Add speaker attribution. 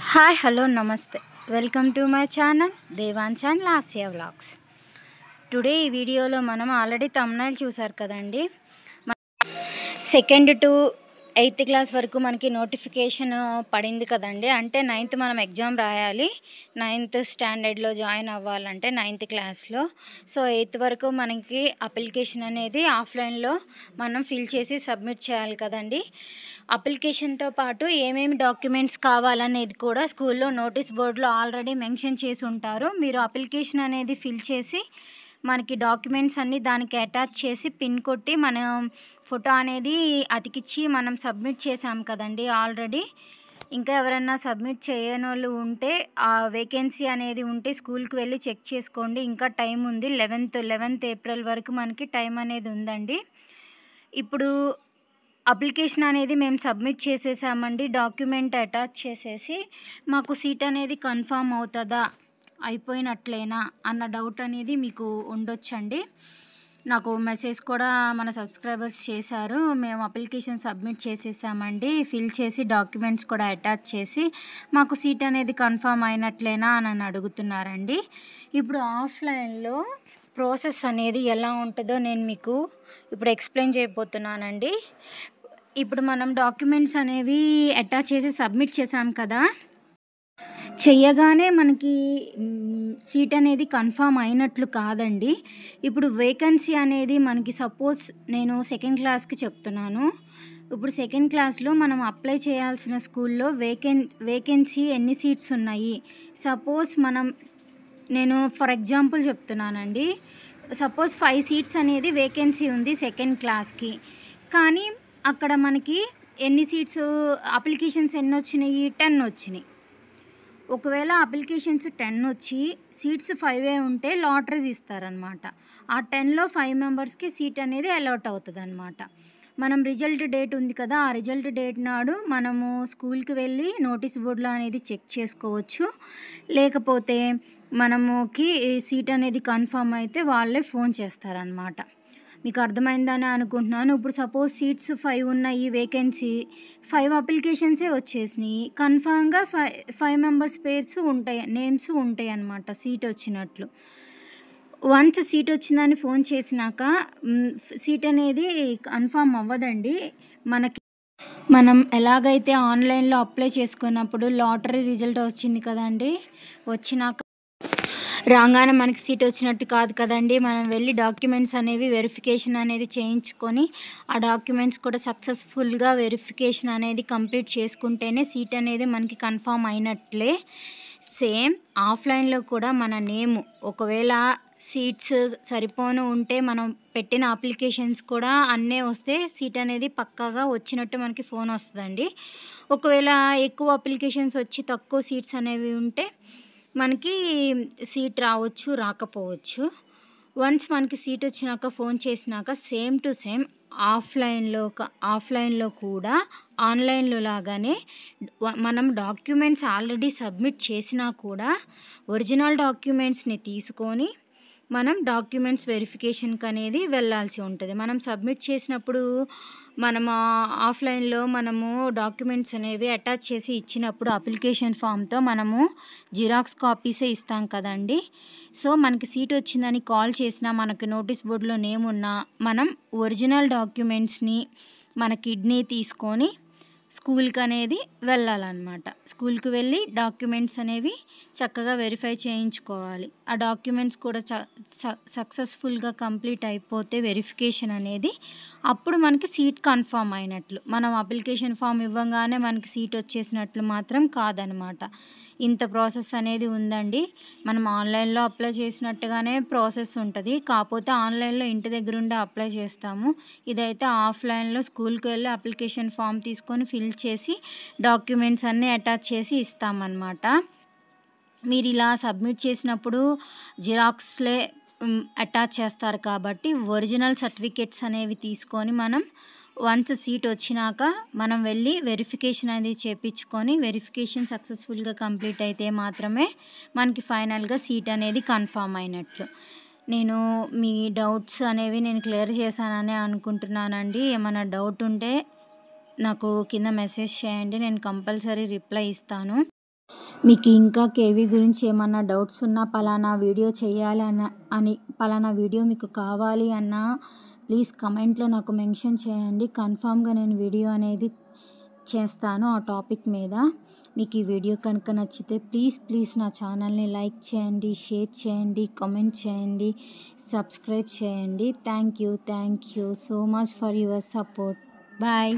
Speaker 1: Hi hello నమస్తే welcome to my channel దేవాంచాన్ Lasya vlogs. Today ఈ వీడియోలో మనం ఆల్రెడీ థంబ్నెయిల్ చూసారు కదండి. సెకండ్ టు 8th క్లాస్ వరకు మనకి నోటిఫికేషన్ పడింది కదండి. అంటే 9th మనం ఎగ్జామ్ రాయాలి. 9th స్టాండర్డ్లో జాయిన్ అవ్వాలంటే 9th క్లాస్లో. సో 8th వరకు మనకి అప్లికేషన్ అనేది ఆఫ్లైన్లో మనం ఫిల్ చేసి సబ్మిట్ చేయాలి కదండి. అప్లికేషన్తో పాటు ఏమేమి డాక్యుమెంట్స్ కావాలనేది కూడా స్కూల్లో నోటీస్ బోర్డులో ఆల్రెడీ మెన్షన్ చేసి ఉంటారు. మీరు అప్లికేషన్ అనేది ఫిల్ చేసి మనకి డాక్యుమెంట్స్ అన్నీ దానికి అటాచ్ చేసి పిన్ కొట్టి మనం ఫోటో అనేది అతికిచ్చి మనం సబ్మిట్ చేసాం కదండి ఆల్రెడీ. ఇంకా ఎవరైనా సబ్మిట్ చేయని వాళ్ళు ఉంటే ఆ వేకెన్సీ అనేది ఉంటే స్కూల్కి వెళ్ళి చెక్ చేసుకోండి. ఇంకా టైం ఉంది. 11th ఏప్రిల్ వరకు మనకి టైం అనేది ఉందండి. ఇప్పుడు అప్లికేషన్ అనేది మేము సబ్మిట్ చేసేసామండి. డాక్యుమెంట్ అటాచ్ చేసేసి మాకు సీట్ అనేది కన్ఫామ్ అవుతుందా, అయిపోయినట్లేనా అన్న డౌట్ అనేది మీకు ఉండొచ్చండి. నాకు మెసేజ్ కూడా మన సబ్స్క్రైబర్స్ చేశారు. మేము అప్లికేషన్ సబ్మిట్ చేసేసామండి, ఫిల్ చేసి డాక్యుమెంట్స్ కూడా అటాచ్ చేసి మాకు సీట్ అనేది కన్ఫామ్ అయినట్లేనా అని అడుగుతున్నారండి. ఇప్పుడు ఆఫ్లైన్లో ప్రాసెస్ అనేది ఎలా ఉంటుందో నేను మీకు ఇప్పుడు ఎక్స్ప్లెయిన్ చేయబోతున్నానండి. ఇప్పుడు మనం డాక్యుమెంట్స్ అనేవి అటాచ్ చేసి సబ్మిట్ చేసాం కదా, చెయ్యగానే మనకి సీట్ అనేది కన్ఫామ్ అయినట్లు కాదండి. ఇప్పుడు వేకెన్సీ అనేది మనకి సపోజ్ నేను సెకండ్ క్లాస్కి చెప్తున్నాను. ఇప్పుడు సెకండ్ క్లాస్లో మనం అప్లై చేయాల్సిన స్కూల్లో వేకెన్సీ ఎన్ని సీట్స్ ఉన్నాయి. సపోజ్ నేను ఫర్ ఎగ్జాంపుల్ చెప్తున్నానండి. సపోజ్ 5 సీట్స్ అనేది వేకెన్సీ ఉంది సెకండ్ క్లాస్కి. కానీ అక్కడ మనకి ఎన్ని సీట్స్ అప్లికేషన్స్ ఎన్ని వచ్చినాయి, 10 వచ్చినాయి. ఒకవేళ అప్లికేషన్స్ 10 వచ్చి సీట్స్ 5 ఉంటే లాటరీ తీస్తారనమాట. ఆ 10లో 5 మెంబర్స్కి సీట్ అనేది అలాట్ అవుతుంది అనమాట. మనం రిజల్ట్ డేట్ ఉంది కదా, ఆ రిజల్ట్ డేట్ నాడు మనము స్కూల్కి వెళ్ళి నోటీస్ బోర్డులో అనేది చెక్ చేసుకోవచ్చు. లేకపోతే మనముకి సీట్ అనేది కన్ఫర్మ్ అయితే వాళ్ళే ఫోన్ చేస్తారనమాట. మీకు అర్థమైందని అనుకుంటున్నాను. ఇప్పుడు సపోజ్ సీట్స్ 5 ఉన్నాయి, వేకెన్సీ 5 అప్లికేషన్సే వచ్చేసినాయి. కన్ఫామ్గా 5 మెంబర్స్ పేర్స్ ఉంటాయి, నేమ్స్ ఉంటాయి అన్నమాట సీట్ వచ్చినట్లు. వన్స్ సీట్ వచ్చిందని ఫోన్ చేసినాక సీట్ అనేది కన్ఫామ్ అవ్వదండి. మనం ఎలాగైతే ఆన్లైన్లో అప్లై చేసుకున్నప్పుడు లాటరీ రిజల్ట్ వచ్చింది కదండి, వచ్చినాక రాగానే మనకి సీట్ వచ్చినట్టు కాదు కదండి. మనం వెళ్ళి డాక్యుమెంట్స్ అనేవి వెరిఫికేషన్ అనేది చేయించుకొని ఆ డాక్యుమెంట్స్ కూడా సక్సెస్ఫుల్గా వెరిఫికేషన్ అనేది కంప్లీట్ చేసుకుంటేనే సీట్ అనేది మనకి కన్ఫామ్ అయినట్లే. సేమ్ ఆఫ్లైన్లో కూడా మన నేము ఒకవేళ సీట్స్ సరిపోను ఉంటే మనం పెట్టిన అప్లికేషన్స్ కూడా అన్నీ వస్తే సీట్ అనేది పక్కాగా వచ్చినట్టు మనకి ఫోన్ వస్తుందండి. ఒకవేళ ఎక్కువ అప్లికేషన్స్ వచ్చి తక్కువ సీట్స్ అనేవి ఉంటే మనకి సీట్ రావచ్చు, రాకపోవచ్చు. వన్స్ మనకి సీట్ వచ్చినాక ఫోన్ చేసినాక సేమ్ టు సేమ్ ఆఫ్లైన్లో కూడా ఆన్లైన్లో లాగానే మనం డాక్యుమెంట్స్ ఆల్రెడీ సబ్మిట్ చేసినా కూడా ఒరిజినల్ డాక్యుమెంట్స్ని తీసుకొని మనం డాక్యుమెంట్స్ వెరిఫికేషన్కి అనేది వెళ్ళాల్సి ఉంటుంది. మనం సబ్మిట్ చేసినప్పుడు ఆఫ్లైన్లో మనము డాక్యుమెంట్స్ అనేవి అటాచ్ చేసి ఇచ్చినప్పుడు అప్లికేషన్ ఫామ్తో మనము జిరాక్స్ కాపీసే ఇస్తాం కదండి. సో మనకి సీట్ వచ్చిందని కాల్ చేసినా మనకి నోటీస్ బోర్డులో నేమ్ ఉన్నా మనం ఒరిజినల్ డాక్యుమెంట్స్ని మన కిడ్నీ తీసుకొని స్కూల్కి అనేది వెళ్ళాలన్నమాట. స్కూల్కి వెళ్ళి డాక్యుమెంట్స్ అనేవి చక్కగా వెరిఫై చేయించుకోవాలి. ఆ డాక్యుమెంట్స్ కూడా సక్సెస్ఫుల్గా కంప్లీట్ అయిపోతే వెరిఫికేషన్ అనేది అప్పుడు మనకి సీట్ కన్ఫామ్ అయినట్లు. మనం అప్లికేషన్ ఫామ్ ఇవ్వగానే మనకి సీట్ వచ్చేసినట్లు మాత్రం కాదనమాట. ఇంత ప్రాసెస్ అనేది ఉందండి. మనం ఆన్లైన్లో అప్లై చేసినట్టుగానే ప్రాసెస్ ఉంటుంది. కాకపోతే ఆన్లైన్లో ఇంటి దగ్గర ఉండి అప్లై చేస్తాము. ఇదైతే ఆఫ్లైన్లో స్కూల్కి వెళ్ళి అప్లికేషన్ ఫామ్ తీసుకొని ఫిల్ చేసి డాక్యుమెంట్స్ అన్నీ అటాచ్ చేసి ఇస్తామన్నమాట. మీరు ఇలా సబ్మిట్ చేసినప్పుడు జిరాక్స్లే అటాచ్ చేస్తారు కాబట్టి ఒరిజినల్ సర్టిఫికెట్స్ అనేవి తీసుకొని మనం వన్స్ సీట్ వచ్చినాక మనం వెళ్ళి వెరిఫికేషన్ అనేది చేయించుకొని వెరిఫికేషన్ సక్సెస్ఫుల్గా కంప్లీట్ అయితే మాత్రమే మనకి ఫైనల్గా సీట్ అనేది కన్ఫామ్ అయినట్లు. నేను మీ డౌట్స్ అనేవి నేను క్లియర్ చేశానని అనుకుంటున్నానండి. ఏమైనా డౌట్ ఉంటే నాకు కింద మెసేజ్ చేయండి, నేను కంపల్సరీ రిప్లై ఇస్తాను. మీకు ఇంకా కేవీ గురించి ఏమన్నా డౌట్స్ ఉన్నా పలానా వీడియో చేయాలి అని పలానా వీడియో మీకు కావాలి అన్నా ప్లీజ్ కమెంట్లో నాకు మెన్షన్ చేయండి. కన్ఫామ్గా నేను వీడియో అనేది చేస్తాను ఆ టాపిక్ మీద. మీకు ఈ వీడియో కనుక నచ్చితే ప్లీజ్ నా ఛానల్ని లైక్ చేయండి, షేర్ చేయండి, కామెంట్ చేయండి, సబ్స్క్రైబ్ చేయండి. Thank you so much for your support. Bye.